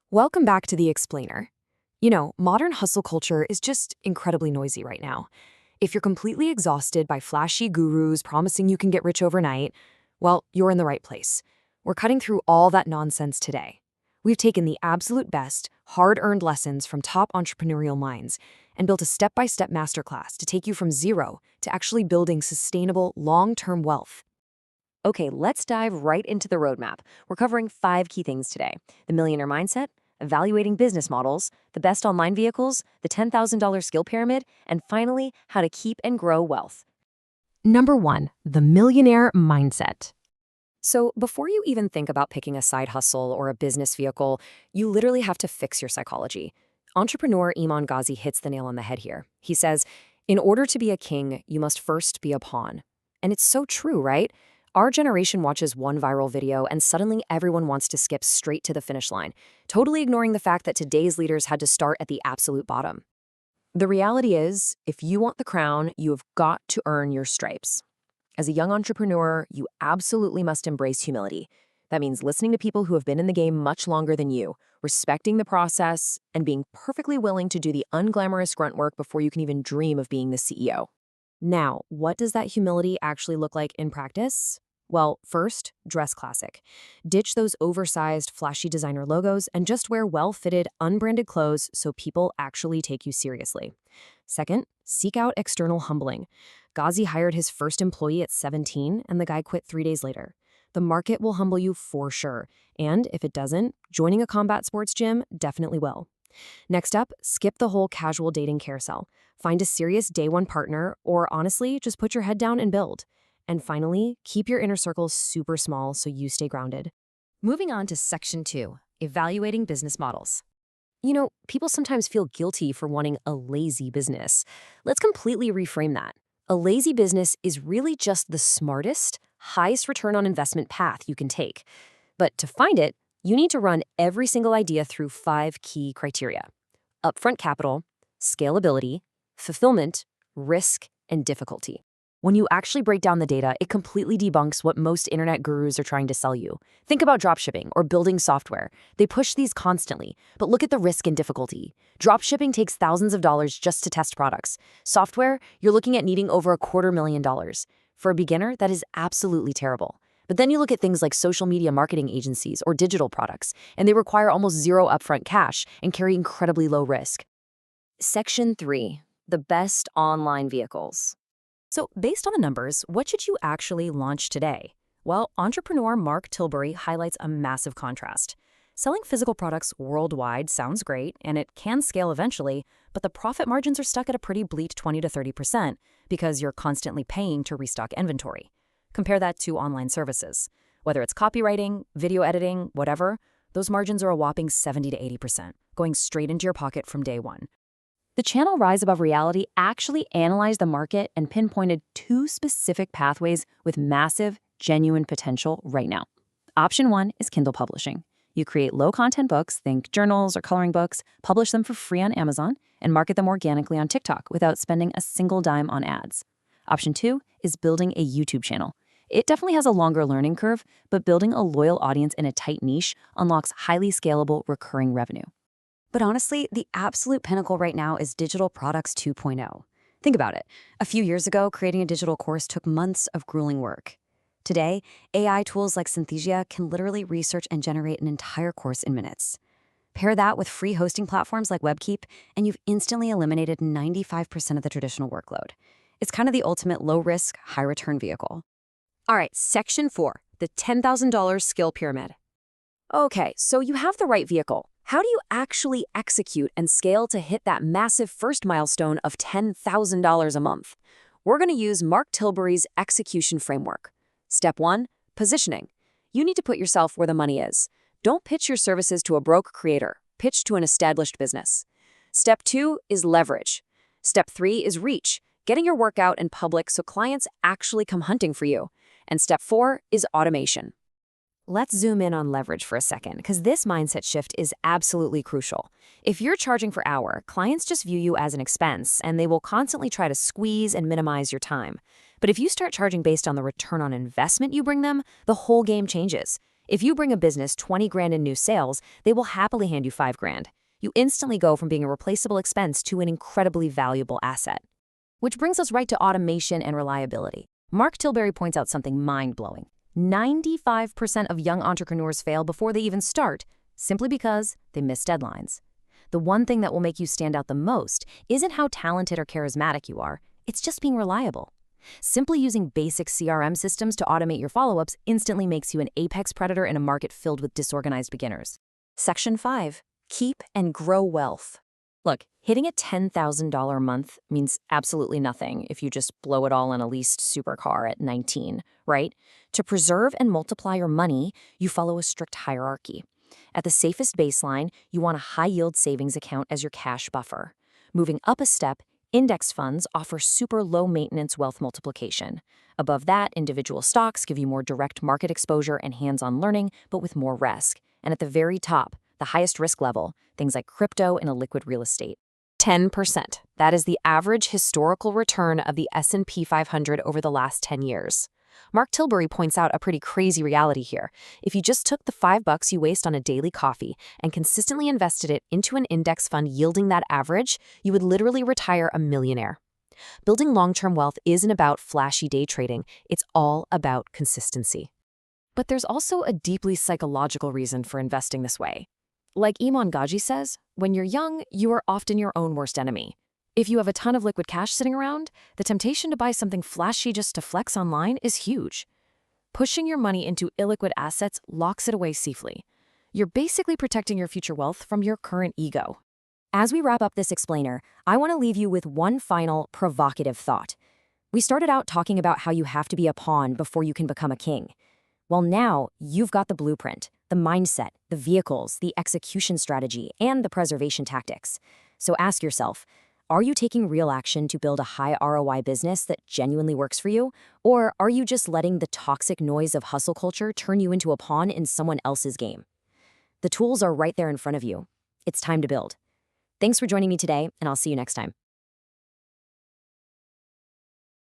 Welcome back to The Explainer. Modern hustle culture is just incredibly noisy right now. If you're completely exhausted by flashy gurus promising you can get rich overnight, well, you're in the right place. We're cutting through all that nonsense today. We've taken the absolute best, hard-earned lessons from top entrepreneurial minds and built a step-by-step masterclass to take you from zero to actually building sustainable, long-term wealth. Okay, let's dive right into the roadmap. We're covering 5 key things today: the millionaire mindset, evaluating business models, the best online vehicles, the $10,000 skill pyramid, and finally, how to keep and grow wealth. Number 1, the millionaire mindset. So, before you even think about picking a side hustle or a business vehicle, you literally have to fix your psychology. Entrepreneur Iman Ghazi hits the nail on the head here. He says, in order to be a king, you must first be a pawn. And it's so true, right? Our generation watches one viral video and suddenly everyone wants to skip straight to the finish line, totally ignoring the fact that today's leaders had to start at the absolute bottom. The reality is, if you want the crown, you have got to earn your stripes. As a young entrepreneur, you absolutely must embrace humility. That means listening to people who have been in the game much longer than you, respecting the process, and being perfectly willing to do the unglamorous grunt work before you can even dream of being the CEO. Now, what does that humility actually look like in practice? Well, first, dress classic. Ditch those oversized, flashy designer logos and just wear well-fitted, unbranded clothes so people actually take you seriously. Second, seek out external humbling. Ghazi hired his first employee at 17, and the guy quit 3 days later. The market will humble you for sure, and if it doesn't, joining a combat sports gym definitely will. Next up, skip the whole casual dating carousel. Find a serious day one partner, or honestly, just put your head down and build. And finally, keep your inner circle super small so you stay grounded. Moving on to Section 2, evaluating business models. People sometimes feel guilty for wanting a lazy business. Let's completely reframe that. A lazy business is really just the smartest, highest return on investment path you can take. But to find it, you need to run every single idea through 5 key criteria: upfront capital, scalability, fulfillment, risk, and difficulty. When you actually break down the data, it completely debunks what most internet gurus are trying to sell you. Think about dropshipping or building software. They push these constantly, but look at the risk and difficulty. Dropshipping takes thousands of dollars just to test products. Software, you're looking at needing over $250,000. For a beginner, that is absolutely terrible. But then you look at things like social media marketing agencies or digital products, and they require almost zero upfront cash and carry incredibly low risk. Section 3, the best online vehicles. So based on the numbers, what should you actually launch today? Well, entrepreneur Mark Tilbury highlights a massive contrast. Selling physical products worldwide sounds great, and it can scale eventually, but the profit margins are stuck at a pretty bleak 20 to 30% because you're constantly paying to restock inventory. Compare that to online services. Whether it's copywriting, video editing, whatever, those margins are a whopping 70 to 80%, going straight into your pocket from day one. The channel Rise Above Reality actually analyzed the market and pinpointed 2 specific pathways with massive, genuine potential right now. Option 1 is Kindle publishing. You create low-content books, think journals or coloring books, publish them for free on Amazon, and market them organically on TikTok without spending a single dime on ads. Option 2 is building a YouTube channel. It definitely has a longer learning curve, but building a loyal audience in a tight niche unlocks highly scalable, recurring revenue. But honestly, the absolute pinnacle right now is Digital Products 2.0. Think about it. A few years ago, creating a digital course took months of grueling work. Today, AI tools like Synthesia can literally research and generate an entire course in minutes. Pair that with free hosting platforms like Webkeep, and you've instantly eliminated 95% of the traditional workload. It's kind of the ultimate low-risk, high-return vehicle. All right, Section 4, the $10,000 skill pyramid. Okay, so you have the right vehicle. How do you actually execute and scale to hit that massive first milestone of $10,000 a month? We're going to use Mark Tilbury's execution framework. Step 1, positioning. You need to put yourself where the money is. Don't pitch your services to a broke creator. Pitch to an established business. Step 2 is leverage. Step 3 is reach, getting your work out in public so clients actually come hunting for you. And step 4 is automation. Let's zoom in on leverage for a second, because this mindset shift is absolutely crucial. If you're charging per hour, clients just view you as an expense, and they will constantly try to squeeze and minimize your time. But if you start charging based on the return on investment you bring them, the whole game changes. If you bring a business 20 grand in new sales, they will happily hand you 5 grand. You instantly go from being a replaceable expense to an incredibly valuable asset. Which brings us right to automation and reliability. Mark Tilbury points out something mind-blowing. 95% of young entrepreneurs fail before they even start, simply because they miss deadlines. The one thing that will make you stand out the most isn't how talented or charismatic you are, it's just being reliable. Simply using basic CRM systems to automate your follow-ups instantly makes you an apex predator in a market filled with disorganized beginners. Section 5. Keep and grow wealth. Look, hitting a $10,000 a month means absolutely nothing if you just blow it all on a leased supercar at 19, right? To preserve and multiply your money, you follow a strict hierarchy. At the safest baseline, you want a high-yield savings account as your cash buffer. Moving up a step, index funds offer super low-maintenance wealth multiplication. Above that, individual stocks give you more direct market exposure and hands-on learning, but with more risk. And at the very top, the highest risk level, things like crypto and illiquid real estate. 10%. That is the average historical return of the S&P 500 over the last 10 years. Mark Tilbury points out a pretty crazy reality here. If you just took the $5 you waste on a daily coffee and consistently invested it into an index fund yielding that average, you would literally retire a millionaire. Building long-term wealth isn't about flashy day trading. It's all about consistency. But there's also a deeply psychological reason for investing this way. Like Iman Gaji says, when you're young, you are often your own worst enemy. If you have a ton of liquid cash sitting around, the temptation to buy something flashy just to flex online is huge. Pushing your money into illiquid assets locks it away safely. You're basically protecting your future wealth from your current ego. As we wrap up this explainer, I want to leave you with one final provocative thought. We started out talking about how you have to be a pawn before you can become a king. Well, now you've got the blueprint, the mindset, the vehicles, the execution strategy, and the preservation tactics. So ask yourself, are you taking real action to build a high ROI business that genuinely works for you? Or are you just letting the toxic noise of hustle culture turn you into a pawn in someone else's game? The tools are right there in front of you. It's time to build. Thanks for joining me today, and I'll see you next time.